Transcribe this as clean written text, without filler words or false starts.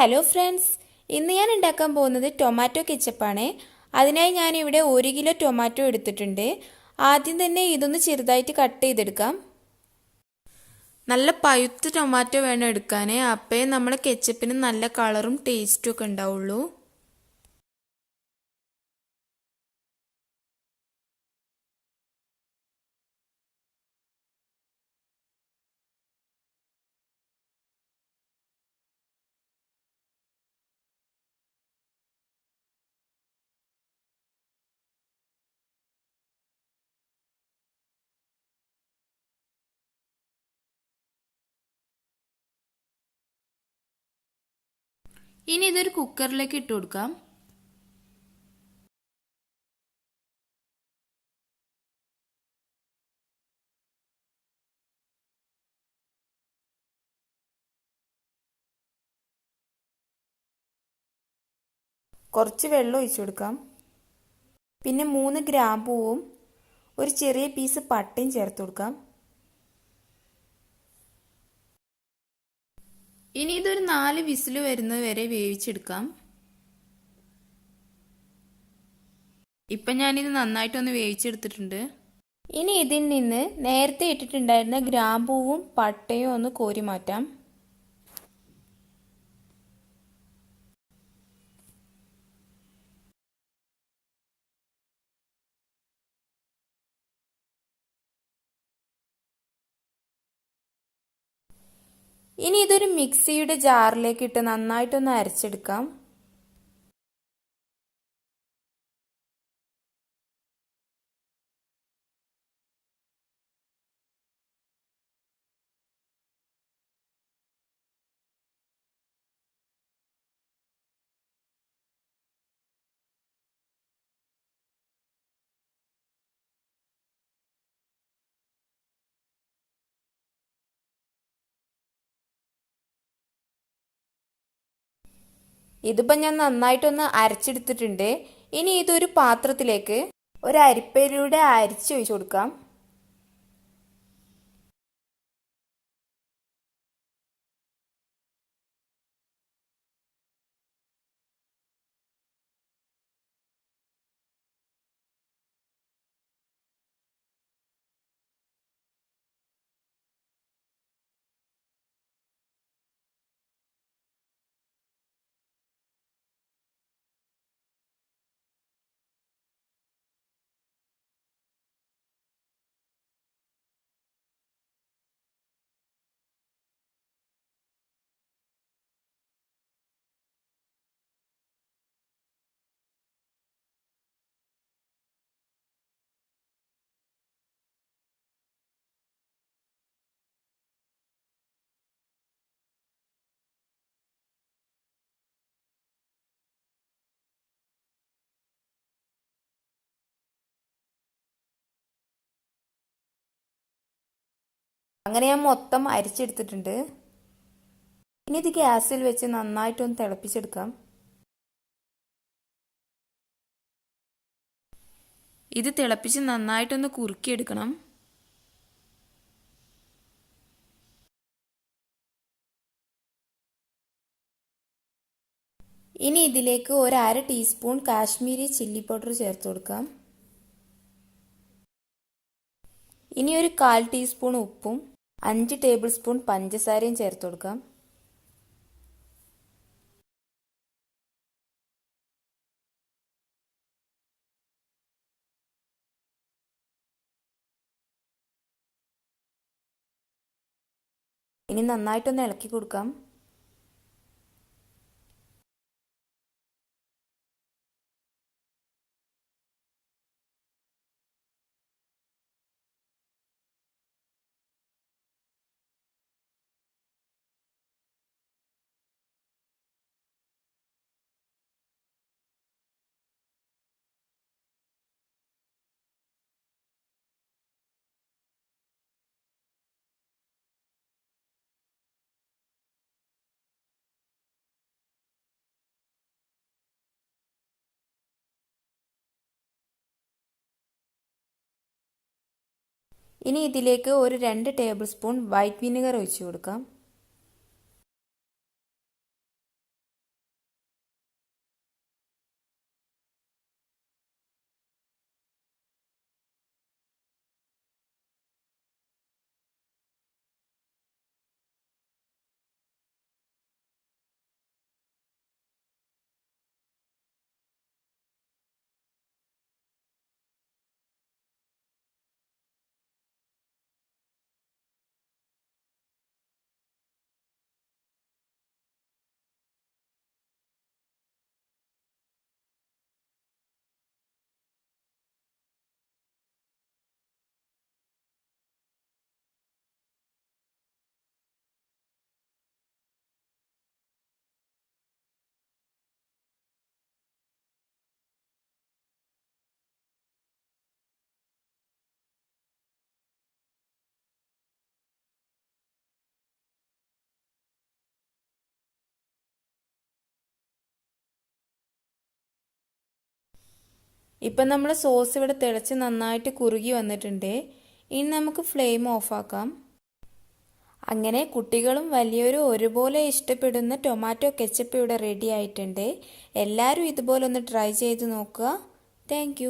Hello friends, ഇന്ന് ഞാൻ ഉണ്ടാക്കാൻ പോകുന്നത് ടൊമാറ്റോ കെച്ചപ്പാണ്. അതിനായി ഞാനിവിടെ 1 കിലോ ടൊമാറ്റോ എടുത്തിട്ടുണ്ട്. ആദ്യം തന്നെ ഇതൊന്ന് ചെറുതായിട്ട് കട്ട് ചെയ്തെടുക്കാം. നല്ല പഴുത്ത ടൊമാറ്റോ വേണം എടുക്കാൻ, അപ്പേ നമ്മുടെ കെച്ചപ്പിന് നല്ല കളറും ടേസ്റ്റും ഒക്കെ ഉണ്ടാവുള്ളൂ. ഇനി ഇതൊരു കുക്കറിലേക്ക് ഇട്ട് കൊടുക്കാം. കുറച്ച് വെള്ളം ഒഴിച്ചു കൊടുക്കാം. പിന്നെ 3 ഗ്രാമ്പൂവും ഒരു ചെറിയ പീസ് പട്ടയും ചേർത്ത് കൊടുക്കാം. ഇനി ഇതൊരു 4 വിസിൽ വരുന്നത് വരെ വേവിച്ചെടുക്കാം. ഇപ്പം ഞാനിത് നന്നായിട്ടൊന്ന് വേവിച്ചെടുത്തിട്ടുണ്ട്. ഇനി ഇതിൽ നിന്ന് നേരത്തെ ഇട്ടിട്ടുണ്ടായിരുന്ന ഗ്രാമ്പൂവും പട്ടയും ഒന്ന് കോരി മാറ്റാം. ഇനി ഇതൊരു മിക്സിയുടെ ജാറിലേക്ക് ഇട്ട് നന്നായിട്ടൊന്ന് അരച്ചെടുക്കാം. ഇതിപ്പോൾ ഞാൻ നന്നായിട്ടൊന്ന് അരച്ചെടുത്തിട്ടുണ്ട്. ഇനി ഇതൊരു പാത്രത്തിലേക്ക് ഒരു അരിപ്പയിലൂടെ അരിച്ച് ഒഴിച്ചു കൊടുക്കാം. അങ്ങനെ ഞാൻ മൊത്തം അരിച്ചെടുത്തിട്ടുണ്ട്. ഇനി ഇത് ഗ്യാസിൽ വെച്ച് നന്നായിട്ടൊന്ന് തിളപ്പിച്ചെടുക്കാം. ഇത് തിളപ്പിച്ച് നന്നായിട്ടൊന്ന് കുറുക്കിയെടുക്കണം. ഇനി ഇതിലേക്ക് ഒരു 1/2 ടീസ്പൂൺ കാശ്മീരി ചില്ലി പൗഡർ ചേർത്ത് കൊടുക്കാം. ഇനി ഒരു 1/4 ടീസ്പൂൺ ഉപ്പും 5 ടേബിൾ സ്പൂൺ പഞ്ചസാരയും ചേർത്ത് കൊടുക്കാം. ഇനി നന്നായിട്ടൊന്ന് ഇളക്കി കൊടുക്കാം. ഇനി ഇതിലേക്ക് ഒരു 2 ടേബിൾ സ്പൂൺ വൈറ്റ് വിനെഗർ ഒഴിച്ചു കൊടുക്കാം. ഇപ്പം നമ്മൾ സോസ് ഇവിടെ തിളച്ച് നന്നായിട്ട് കുറുകി വന്നിട്ടുണ്ട്. ഇനി നമുക്ക് ഫ്ലെയിം ഓഫാക്കാം. അങ്ങനെ കുട്ടികളും വലിയവരും ഒരുപോലെ ഇഷ്ടപ്പെടുന്ന ടൊമാറ്റോ കെച്ചപ്പ് ഇവിടെ റെഡി ആയിട്ടുണ്ട്. എല്ലാവരും ഇതുപോലെ ഒന്ന് ട്രൈ ചെയ്ത് നോക്കുക. താങ്ക്